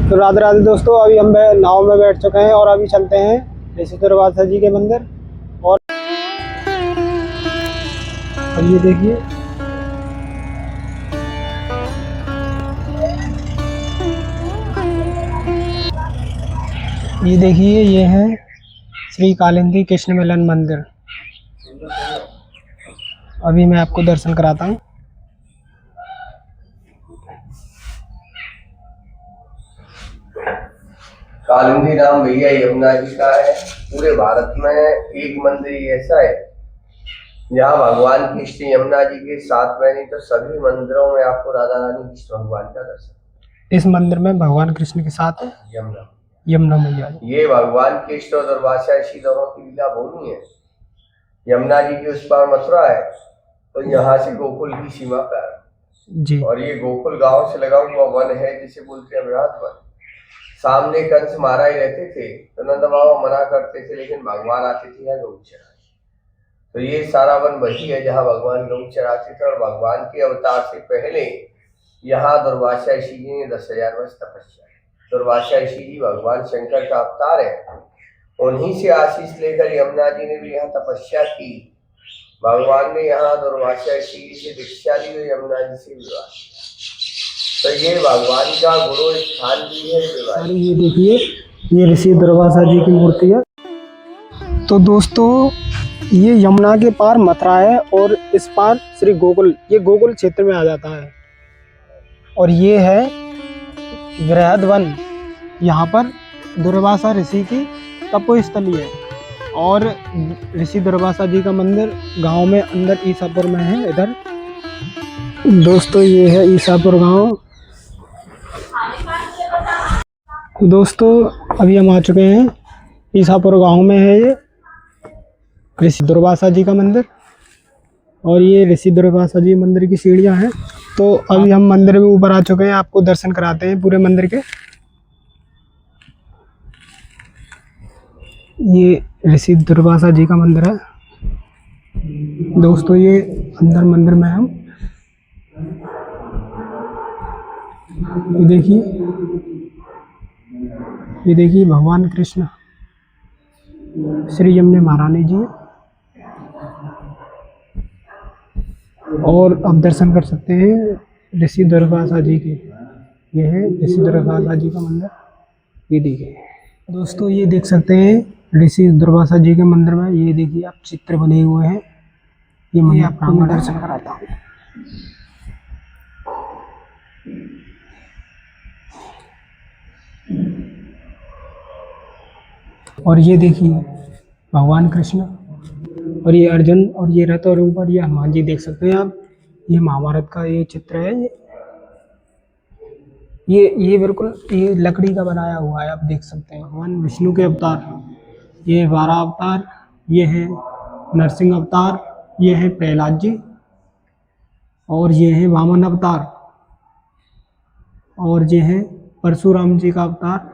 तो राधे राधे दोस्तों, अभी हम नाव में बैठ चुके हैं और अभी चलते हैं ऋषि दुर्वासा जी के मंदिर। और ये देखिए, ये है श्री कालिंदी कृष्ण मिलन मंदिर। अभी मैं आपको दर्शन कराता हूँ। कालिंदी नाम भैया यमुना जी का है। पूरे भारत में एक मंदिर ऐसा है जहाँ भगवान कृष्ण यमुना जी के साथ में, नहीं तो सभी मंदिरों में आपको राधा रानी कृष्ण भगवान का दर्शन। इस मंदिर में भगवान कृष्ण के साथ यमुना मैया। ये भगवान कृष्ण और दुर्वासा ऋषि दोनों की लीला भूमि है। यमुना जी की उस पार मथुरा है, तो यहाँ से गोकुल की सीमा पर जी। और ये गोकुल गांव से लगा हुआ वन है जिसे बोलते हैं विराट वन। सामने कंस महाराज रहते थे तो नंद बाबा मना करते थे, लेकिन भगवान आते थे यहाँ गौ चराने। तो ये सारा वन वही है जहाँ भगवान गौ चराते थे। और भगवान के अवतार से पहले यहाँ दुर्वासा ऋषि जी ने 10,000 वर्ष तपस्या। दुर्वासा ऋषि जी भगवान शंकर का अवतार है। उन्हीं से आशीष लेकर यमुना जी ने भी यहाँ तपस्या की। भगवान ने यहाँ दुर्वासा ऋषि जी से दीक्षा ली और यमुना जी से विवाह किया। तो ये भगवान का गुरु स्थान भी है। ये देखिए, ये ऋषि दुर्वासा जी की मूर्ति है। तो दोस्तों, ये यमुना के पार मथुरा है और इस पार श्री गोकुल, ये गोकुल क्षेत्र में आ जाता है। और ये है वृहद वन। यहाँ पर दुर्वासा ऋषि की तपोस्थली है। और ऋषि दुर्वासा जी का मंदिर गांव में अंदर ईसापुर में है। इधर दोस्तों ये है ईसापुर गांव। दोस्तों अभी हम आ चुके हैं ईसापुर गांव में है ये ऋषि दुर्वासा जी का मंदिर। और ये ऋषि दुर्वासा जी मंदिर की सीढ़ियां हैं। तो अभी हम मंदिर में ऊपर आ चुके हैं, आपको दर्शन कराते हैं पूरे मंदिर के। ये ऋषि दुर्वासा जी का मंदिर है दोस्तों। ये अंदर मंदिर में हम ये देखिए भगवान कृष्ण श्री यमुना महारानी जी। और आप दर्शन कर सकते हैं ऋषि दुर्वासा जी के। ये है ऋषि दुर्वासा जी का मंदिर। ये देखिए दोस्तों, ये देख सकते हैं ऋषि दुर्वासा जी के मंदिर में। ये देखिए आप चित्र बने हुए हैं। ये मैं आपको दर्शन कराता हूँ। और ये देखिए भगवान कृष्ण और ये अर्जुन और ये रथ और ऊपर ये हनुमान जी देख सकते हैं आप। ये महाभारत का ये चित्र है। ये बिल्कुल ये लकड़ी का बनाया हुआ है, आप देख सकते हैं। भगवान विष्णु के अवतार ये 12 अवतार। ये है नरसिंह अवतार, ये है प्रहलाद जी, और ये है वामन अवतार, और ये है परशुराम जी का अवतार,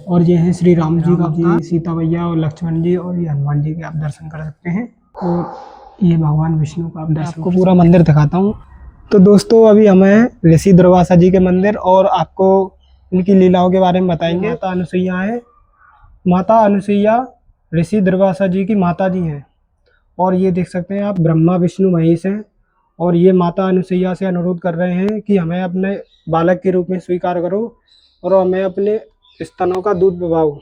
और ये है श्री राम जी का अवतार, सीता मैया और लक्ष्मण जी, और ये हनुमान जी के आप दर्शन कर सकते हैं। और ये भगवान विष्णु का आप दर्शन। आपको पूरा मंदिर दिखाता हूँ। तो दोस्तों अभी हमें ऋषि दुर्वासा जी के मंदिर और आपको इनकी लीलाओं के बारे में बताएंगे। माता अनुसुईया है। माता अनुसुईया ऋषि दुर्वासा जी की माता जी हैं। और ये देख सकते हैं आप ब्रह्मा विष्णु महेश हैं। और ये माता अनुसुईया से अनुरोध कर रहे हैं कि हमें अपने बालक के रूप में स्वीकार करो और हमें अपने स्तनों का दूध पिलाओ।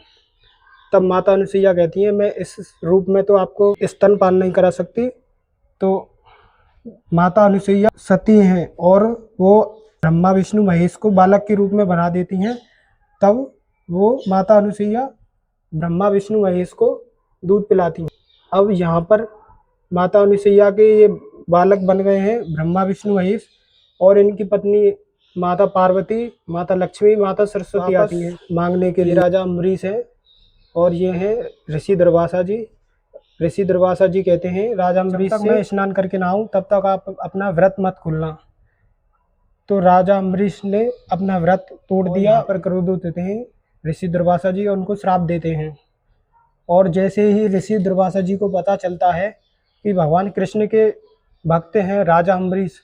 तब माता अनुसुईया कहती हैं, मैं इस रूप में तो आपको स्तनपान नहीं करा सकती। तो माता अनुसुईया सती हैं और वो ब्रह्मा विष्णु महेश को बालक के रूप में बना देती हैं। तब वो माता अनुसुईया ब्रह्मा विष्णु महेश को दूध पिलाती हैं। अब यहाँ पर माता अनुसुईया के ये बालक बन गए हैं ब्रह्मा विष्णु महेश। और इनकी पत्नी माता पार्वती, माता लक्ष्मी, माता सरस्वती आती हैं मांगने के लिए। राजा अम्बरीश है और ये है ऋषि दुर्वासा जी। ऋषि दुर्वासा जी कहते हैं राजा अम्बरीश से, मैं स्नान करके ना आऊँ तब तक आप अपना व्रत मत खोलना। तो राजा अम्बरीश ने अपना व्रत तोड़ दिया। पर क्रोधित होते हैं ऋषि दुर्वासा जी और उनको श्राप देते हैं। और जैसे ही ऋषि दुर्वासा जी को पता चलता है कि भगवान कृष्ण के भक्त हैं राजा अम्बरीश,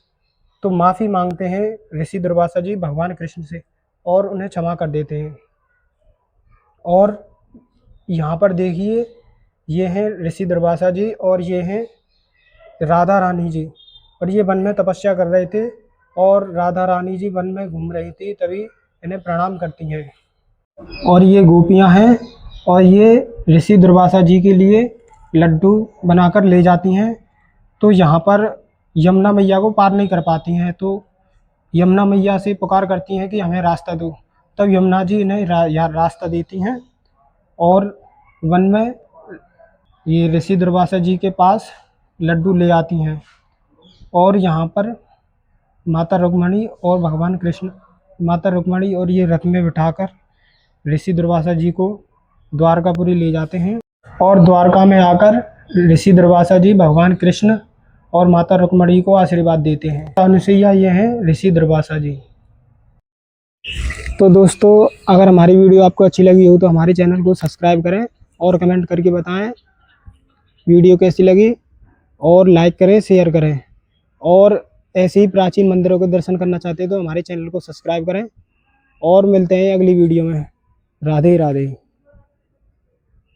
तो माफ़ी मांगते हैं ऋषि दुर्वासा जी भगवान कृष्ण से और उन्हें क्षमा कर देते हैं। और यहाँ पर देखिए, ये हैं ऋषि दुर्वासा जी और ये हैं राधा रानी जी, और ये वन में तपस्या कर रहे थे और राधा रानी जी वन में घूम रही थी, तभी इन्हें प्रणाम करती हैं। और ये गोपियाँ हैं और ये ऋषि दुर्वासा जी के लिए लड्डू बनाकर ले जाती हैं। तो यहाँ पर यमुना मैया को पार नहीं कर पाती हैं, तो यमुना मैया से पुकार करती हैं कि हमें रास्ता दो। तब यमुना जी इन्हें रास्ता देती हैं और वन में ये ऋषि दुर्वासा जी के पास लड्डू ले आती हैं। और यहाँ पर माता रुक्मणी और भगवान कृष्ण, माता रुक्मणी और ये रथ में बिठाकर ऋषि दुर्वासा जी को द्वारकापुरी ले जाते हैं। और द्वारका में आकर ऋषि दुर्वासा जी भगवान कृष्ण और माता रुक्मणी को आशीर्वाद देते हैं। अनुसुईया ये हैं ऋषि दुर्वासा जी। तो दोस्तों, अगर हमारी वीडियो आपको अच्छी लगी हो तो हमारे चैनल को सब्सक्राइब करें और कमेंट करके बताएं वीडियो कैसी लगी, और लाइक करें, शेयर करें। और ऐसे ही प्राचीन मंदिरों के दर्शन करना चाहते हैं तो हमारे चैनल को सब्सक्राइब करें। और मिलते हैं अगली वीडियो में। राधे राधे।